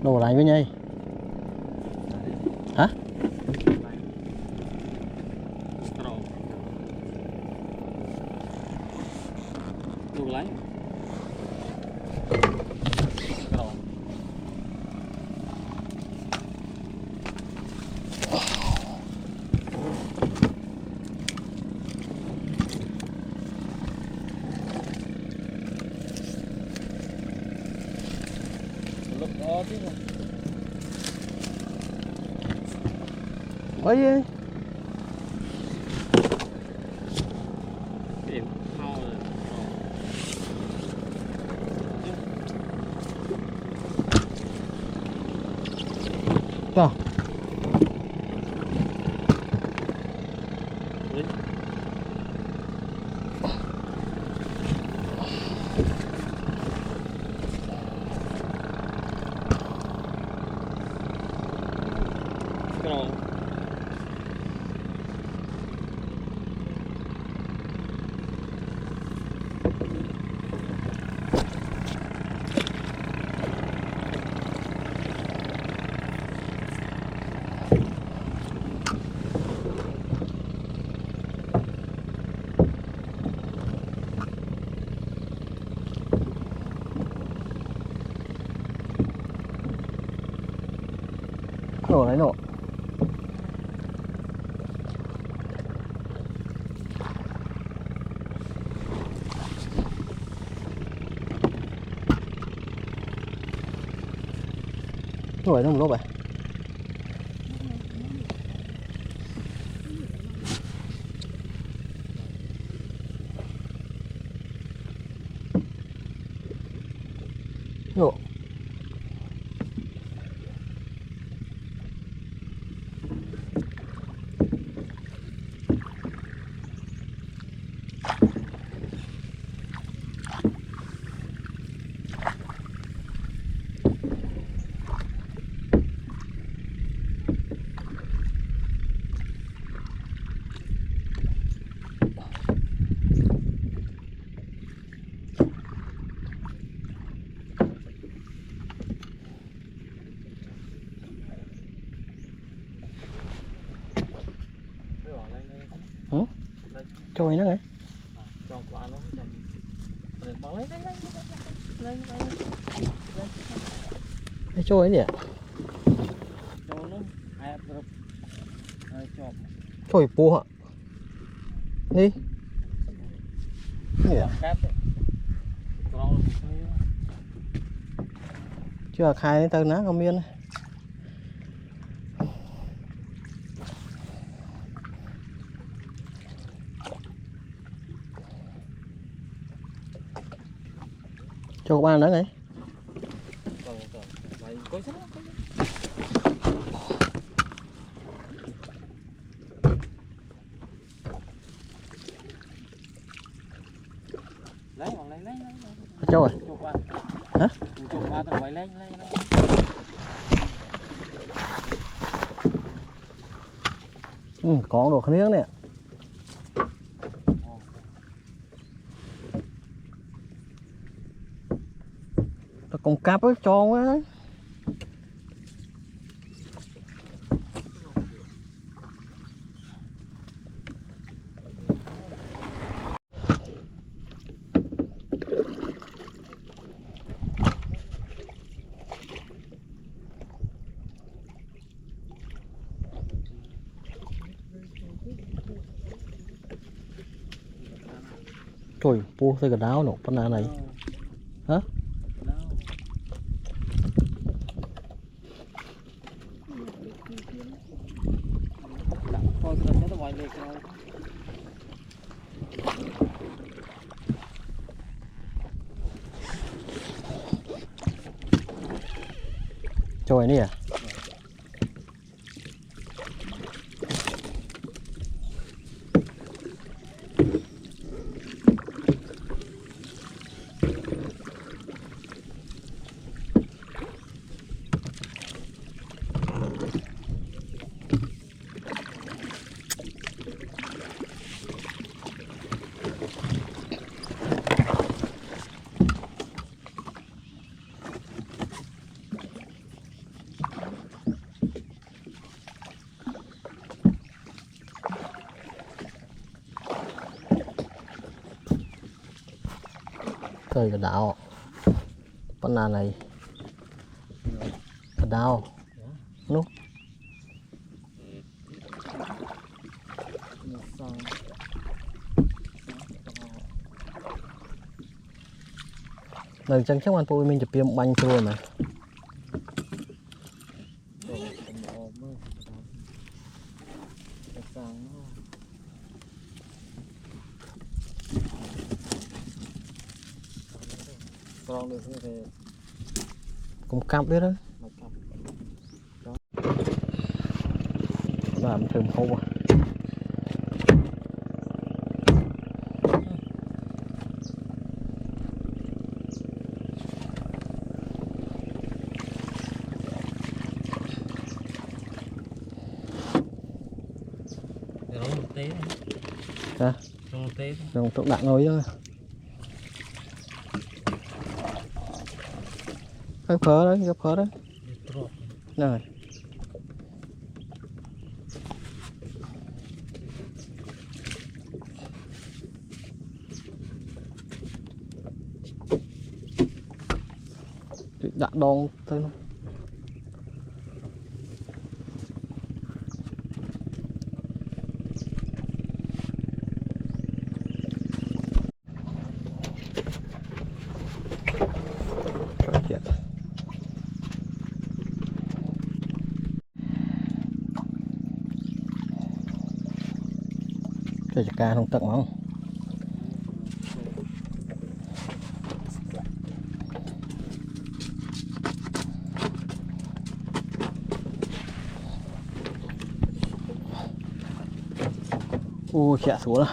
đồ lại với nhây hả đồ lấy mấy gì Vâng. Nổ đấy nổ nổi trong lốp này nổ trôi nó này cái trôi ấy nhỉ trôi pu hả đi nhỉ chưa khai đến tơ ná không miên cho các bạn nữa này cho rồi hả có đồ khăn nước này con cáp ấy cho quá trời pu thấy cái đáo nổ con này hả trôi nè khơi cái đảo con nào này cái đảo nút lần chân chắc anh phụ mình chụp phim banh chua mà cũng cặp biết đó làm thường khâu à hả dùng tụi bạn ngồi chứ cái phở đấy này đã đòn tới nó cái ca không tận máu chạy xuống rồi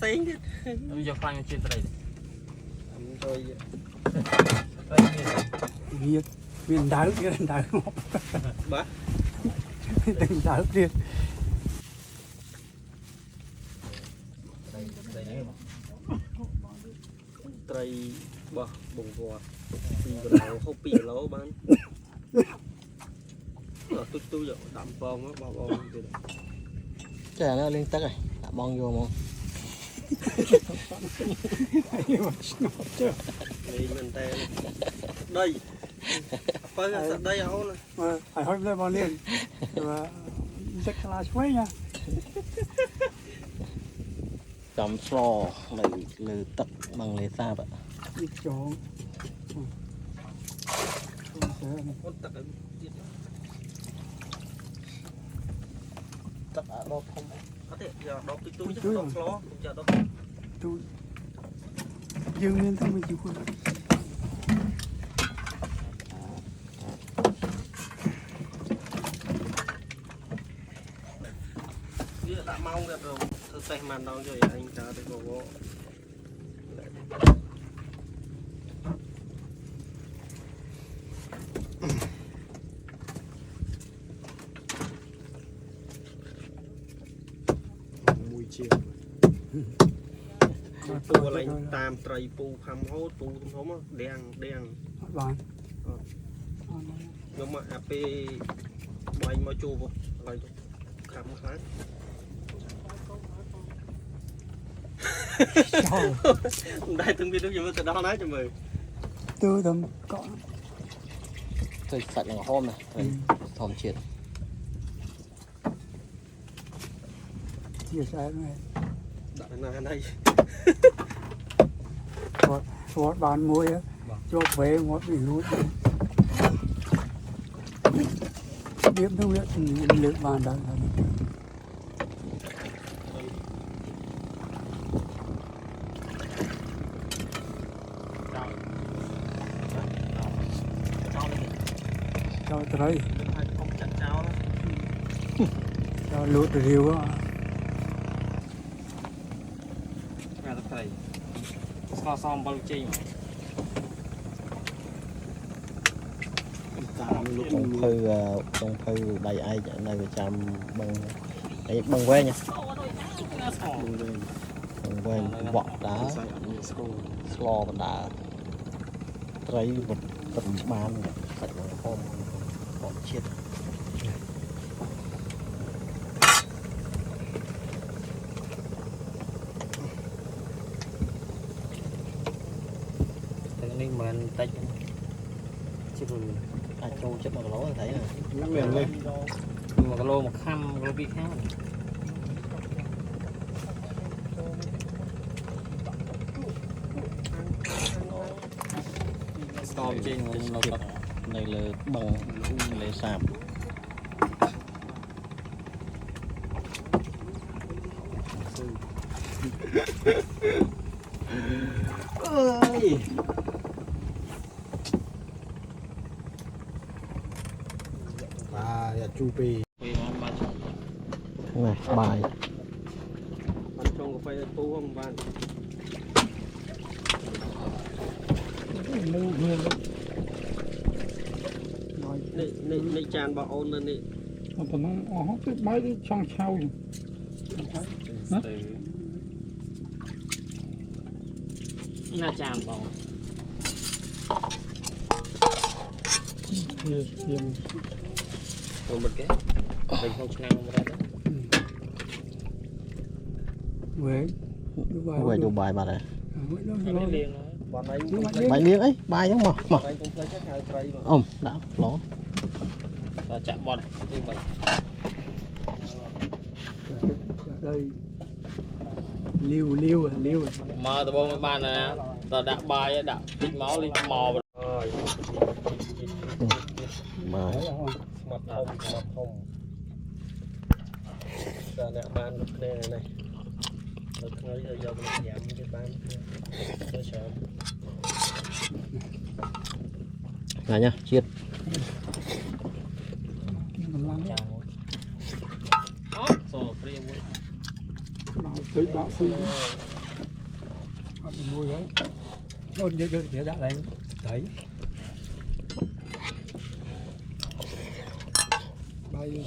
xinh bây giờ phanh trên đây tôi viên đá kia đá mọc bác đừng đá kia tây bờ bùng gò không bị lỗ bán tôi giờ đạm bông á bông chả nó lên tắc này đã bong vô không đây mình đây phải là đây áo này phải hỏi lên bao liền và chắc là suối nha chấm sò lại lừ tật bằng lề xa vậy đi chỗ tật ở đâu không có thể giờ đó tôi chắc đó khó giờ đó tôi dương lên thôi mình chịu khuyên đã mong được rồi tôi xem màn đâu rồi anh ta được rồi mùi chiều tôi lại tam trai pu phàm hốt pu thấm á đen bạn nhưng mà ap bay mà chua vô lại khám khá đây từng biết được gì mà từ đó nói cho mày tôi tầm có tôi sạch là hôm này thấy thòm triệt chia sẻ này đại là đây một bàn muối cho về một bị lút biết đâu biết lượt bàn đó cho tới cho lút rìu á thầy xong bao chi trong phơi đầy ai này về chăm bằng ấy bằng que nha quen vọt đá slo và đá trái vật vật bán phải là hôm chết nên mình tay chứ rồi ai trâu chết mà lỗ thấy rồi Nó liền lên. mà cái lô một khăm lô bị khác storm trên nó có này là bằng lề sạp ơi Chu Pi. này bài bạn trong có phải tu không bạn nị tràn bảo ôn lên nị Tụi nó hốt cái máy đi trong sau. là tràn bảo còn một cái mình không ngang ra đó Quế. về đồ bài bà này nó liền rồi bọn anh bài miếng ấy bài giống mà anh cũng thấy chắc hai cây mà ông đã ló và chạm bọn như vậy Đây. Liêu. mà tụi bông ban nè tao đã bài đã tích máu đi mò rồi bài mặt hồng giờ nè ban lúc này này lúc này giờ mình giảm cái ban cơ sở là nha chiết Tới bão phi. Mùi đấy. Nó để đã lại. Đấy. Bay